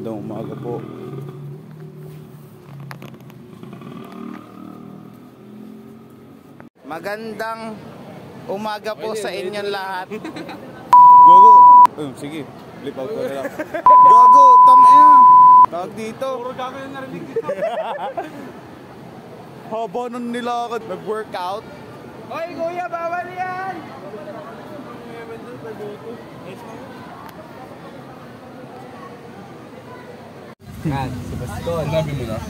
Magandang umaga po. Magandang umaga po sa inyong lahat. Gogo. Sige, flip out ko na lang. Gogo, tangina. Tawag dito. Puro kami na narinig dito. Haba nun nilakad. Nag-workout. Hoy kuya, bawal yan! Yan, si Baston. Sinabi mo na?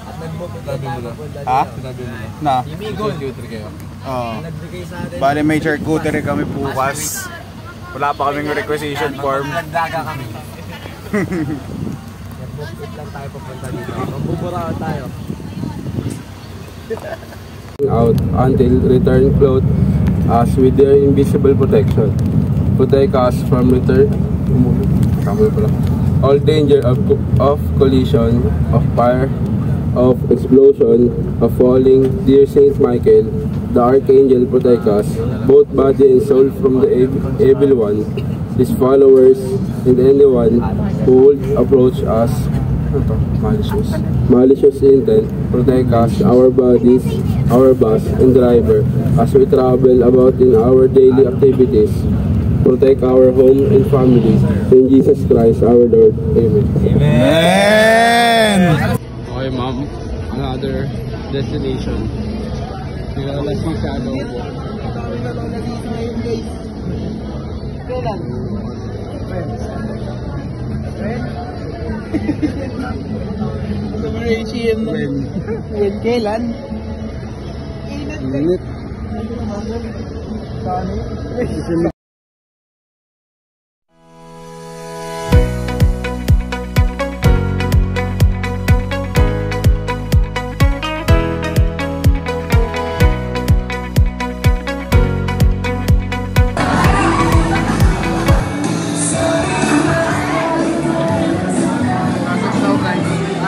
At nagpupunta Sinabi mo na? Ha? Sinabi mo na? Na? Imigol. Computer kayo. Oo. Nagbigay sa atin. Bale, may charcuterie kami bukas. Wala pa kaming requisition form. Nagdaga kami. Nagpupunta lang tayo papunta dito. Magbubura tayo. Out until return cloth as with their invisible protection. Protect us from all danger of collision, of fire, of explosion, of falling. Dear Saint Michael, the Archangel, protect us, both body and soul from the evil one, his followers, and anyone who would approach us malicious intent. Protect us, our bodies, our bus and driver as we travel about in our daily activities. Protect our home and family. In Jesus Christ our Lord. Amen. Amen! Okay, ma'am. Another destination. Nilalas yung shadow po. Kailan? Summer ACM mo. When? Kailan? Minute.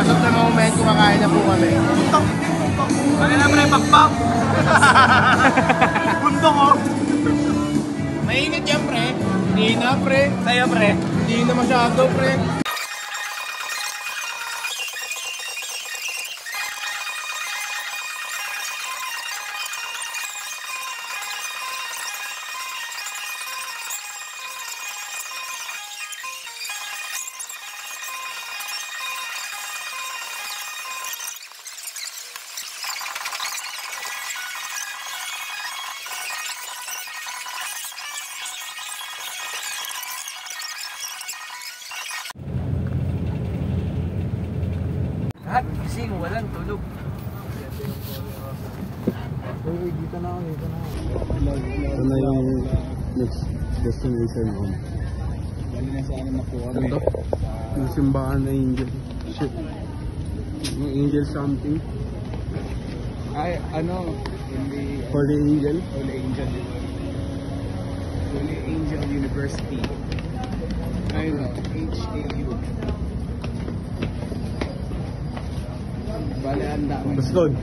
As of the moment, kumakain na po kami. Kaya na pre, pakpak! Bundok ko! Mainit yan pre. Hindi na pre. Saya pre. Hindi na masyado pre. Lahat kasi walang tulog. Dito na ako, dito na ako. Ito na yung next destination mo. Bali na sa ano na po kami. Ito? Yung simbahan na angel. Shit. Yung angel something. Ay, ano? Hindi. Holy angel. Holy Angel. Holy Angel University. Ayun o, HAU. Bale, ang dami. Baston.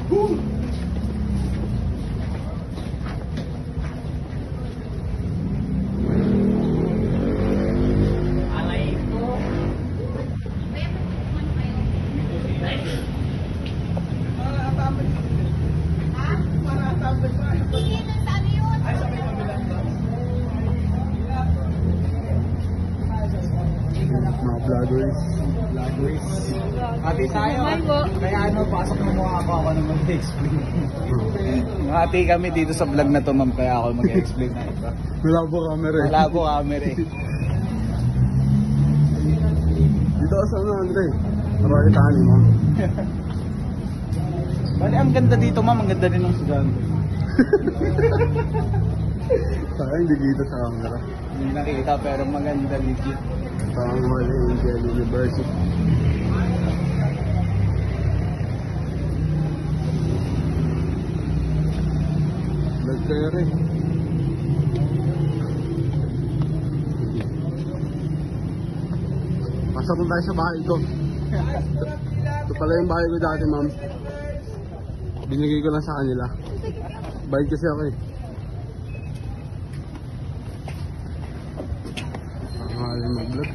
Mga vloggers. Hati tayo. Kaya ano, pasok mo mukha ako na mag-explain. Hati kami dito sa vlog na to, ma'am, kaya ako mag-explain na ito. Wala po camera eh. Wala po camera eh. Dito ka sa ano, Andre? Marami tani mo. Bale, ang ganda dito, ma'am. Ang ganda din ng estudyante. Sayang hindi dito sa camera. Hindi nakita pero maganda legit. Ito ang Holy Angel University. Nagkere. Pasok mo tayo sa bahay ko. Ito pala yung bahay ko dati, ma'am. Binigay ko lang sa kanila. Bayad kasi ako eh. Ang mahal mag-vlog.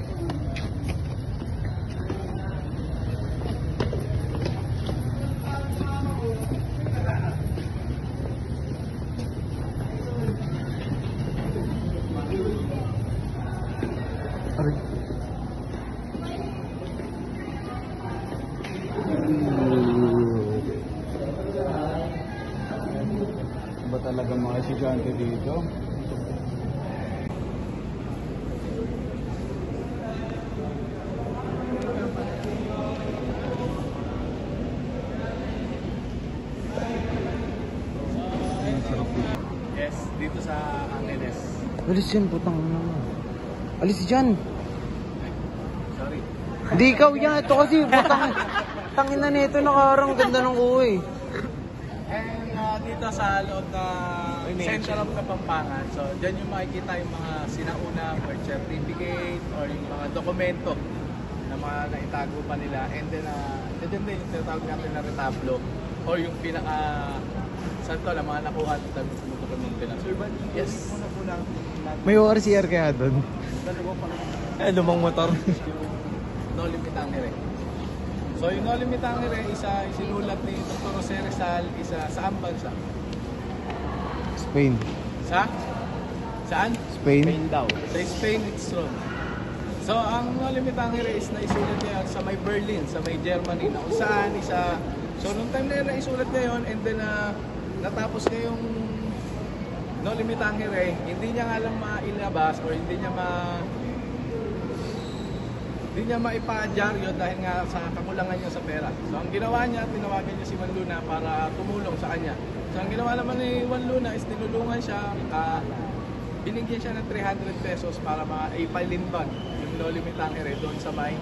dito. Yes, dito sa Angeles. Alis yan, putang ina mo. Alis dyan. Sorry. Hindi ikaw yan. Ito kasi, putang tangin na nito. Nakarang ganda ng kuha eh. And dito sa loob na center of Kapampangan, so dyan yung makikita yung mga sinaunang birth certificate or yung mga dokumento na mga naitago pa nila. And then, din yung tinatawag natin na retablo or yung pinaka santo na mga nakuha at tumutukan ng pinag-surban. Yes. May ORCR kaya doon? Lumang motor. No Limit Tangere. So yung No Limit Tangere, isa isinulat ni Dr. Jose Rizal, isa saan bansa? Spain. Saan? Spain? Daw. Sa Spain, it's Rome. So ang No Limit Tangere is naisulat niya sa may Berlin, sa may Germany, na kung saan isa. So nung time na yun, naisulat niya yun, and then natapos niya yung No Limit Tangere, hindi niya nga lang mailabas or hindi niya maipa-dyaryo dahil nga sa kakulangan niya sa pera. So ang ginawa niya, tinawagan niya si Juan Luna para tumulong sa kanya. So ang ginawa naman ni Juan Luna is tinulungan siya, binigyan siya ng 300 pesos para maipalimbag yung No Limit Tangere doon sa may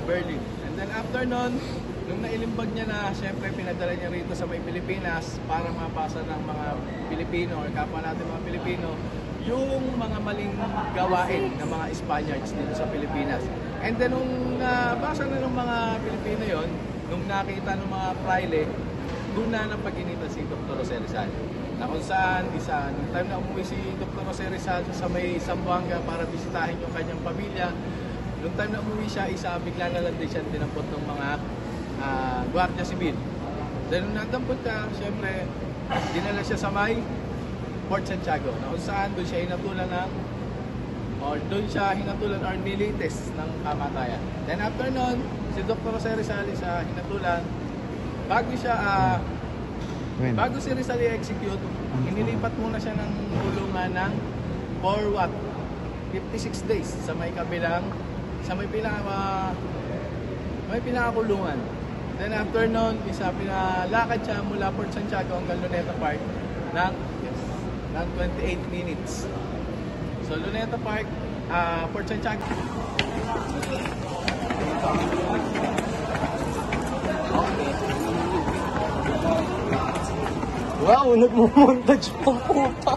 Berlin. And then after nun, nung nailimbag niya na, syempre pinadala niya rito sa may Pilipinas para mapasa ng mga Pilipino or kapwa natin mga Pilipino yung mga maling gawain ng mga Spaniards dito sa Pilipinas. And then nung nabasa na ng mga Pilipino yon, nung nakita ng mga praile, doon na napag-initan si Dr. Jose Rizal. Na kung saan, nung time na umuwi si Dr. Jose Rizal sa may Zamboanga para bisitahin yung kanyang pamilya, nung time na umuwi siya, bigla na lang din siya dinampot ng mga Guardia Civil. Then nung nadampot ka, syempre, dinala siya sa may Port Santiago, na kung saan doon siya hinatulan or nilitis ng kamatayan. Then after nun, si Dr. Jose Rizal sa hinatulan, bago si Rizal i-execute, inilipat muna siya ng kulungan ng for 56 days sa may pinakakulungan. Then after nun, pinalakad siya mula Port Santiago hanggang Luneta Park ng 28 minutes. So Luneta Park, Port Santiago. Wow, nagmumontage pa puta.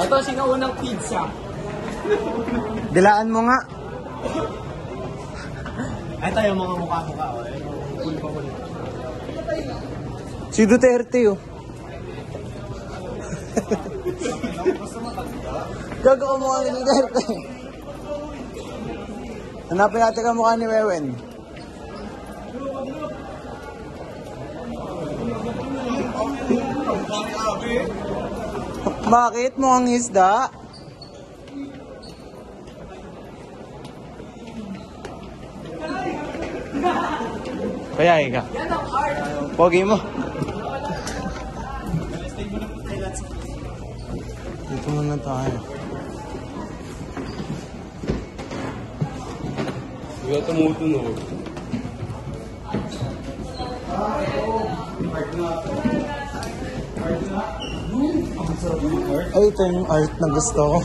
Ito, sino unang pizza? Dilaan mo nga. Ay tayo mga mukha-mukha. Si Duterte oh. Gagawa mo ka ni Duterte. Hanapin natin ka mukha ni Wewen. Bakit? Mukhang isda? Kaya ka. Pogi mo. Dito muna tayo. Wala tumutunog. Ay, ito yung art na gusto ko.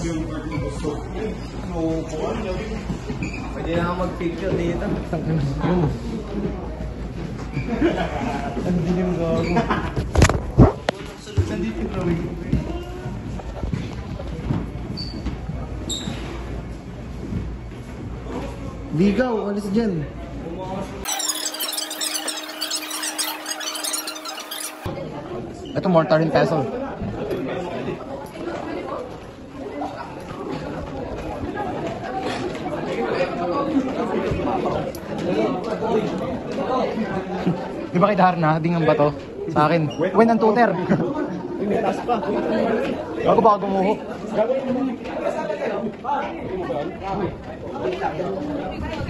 Pwede na ako mag-picture dito. Ang dilim gago. Ligaw, alis dyan. Ito, mortar and pestle. Di ba kay Darna? Dingan ba to? Sa akin. Win ang tutor. Tinitas pa. Bago baka gumuho.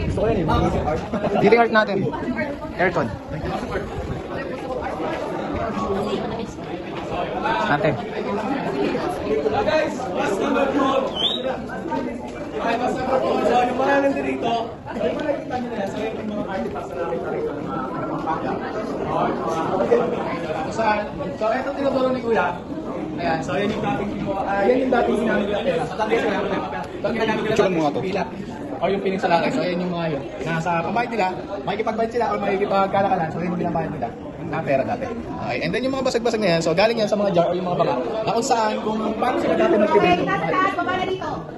Gusto ko yan eh. Mag-isip art. Dito yung art natin. Aircon. Ate. Guys, basta mag-roll. Okay, basta mag-roll. So, yung mga nandito, yung mga nakikita nyo na yan, so yung mga artifacts na nakita rito ng mga pangpangya. So, ito tinuturo ni Kuya. Ayan, so yan yung dating ginamit na pera. So, tapos yung bilat o yung piningsalaran. So, yan yung mga yun. Nasa pambayad nila, makikipagbayad sila o makikipagkalakalan. So, yan yung binabayad nila na pera dati. Okay, and then yung mga basag-basag na yan, so galing yan sa mga jar o yung mga baka na kung saan, kung paano sila dati nagpibili.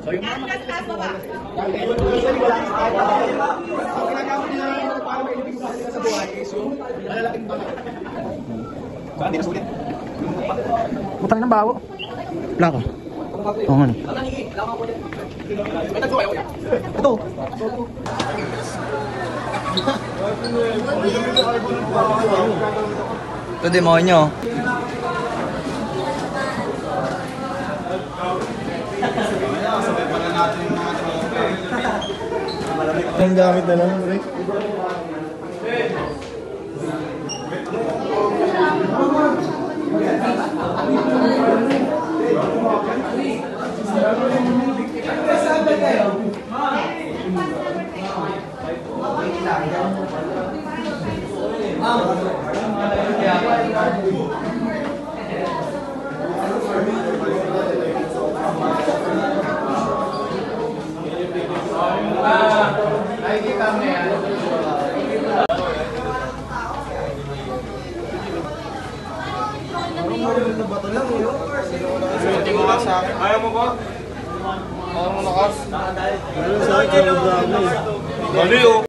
So, yung mga usually wala sa kahit so, ginagamit nila para mailibig sa kanila sa buhay is yung malalaking baka. So, hindi na sulit. Butang ng bawo. Plako. Oo nga. Ito. Ito demonyo. Ang gamit na lang, Rick. Nakikita mo yan. Ayaw mo ba? Ayaw mo lakas? Dali oh!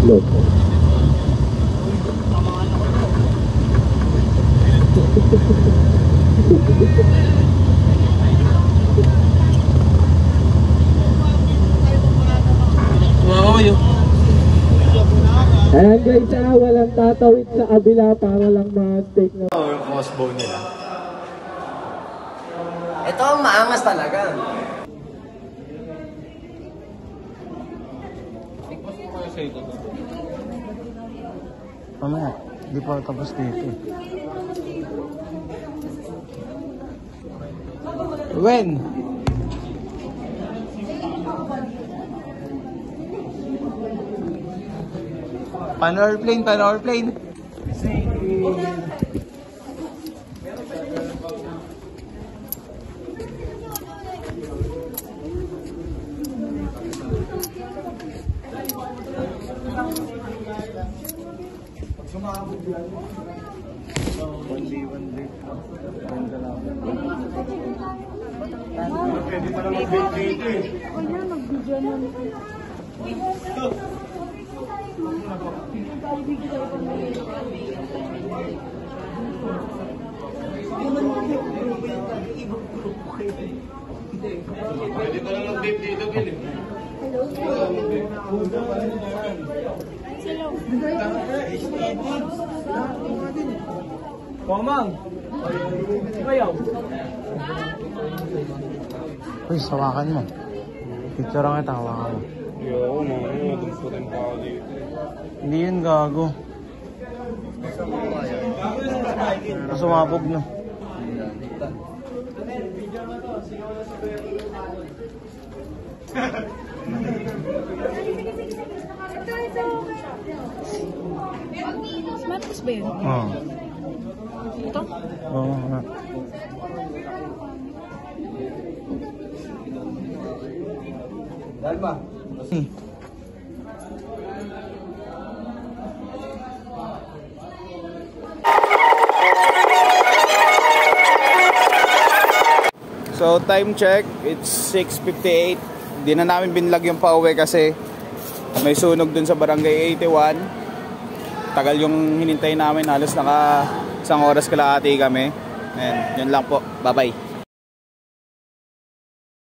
Look. Ayan guys, walang tatawid sa kabila para lang ma-take na. Yung crossbow nila. Ito ang maangas talaga. Mamaya, di pa tapos dito. When? Pan-airplane, pan-airplane. Pwede pa naman dito eh. Huwag na, mag-video naman. Pwede pa lang mag-vape dito, Gil. Komang. Kayaw. Uy, sawakan mo. Picture ang kita, hawakan mo. Yo, mamaya, dumputin pa ako dito. Hindi yun gago. Sumabog na. Smartest ba yun? Oo. Ito? Oo nga. Dalma. So time check, it's 6:58. Di na namin binlag yung pauwi kasi may sunog dun sa barangay 81. Tagal yung hinintay namin, halos naka isang oras kalahati kami. And yun lang po, bye bye.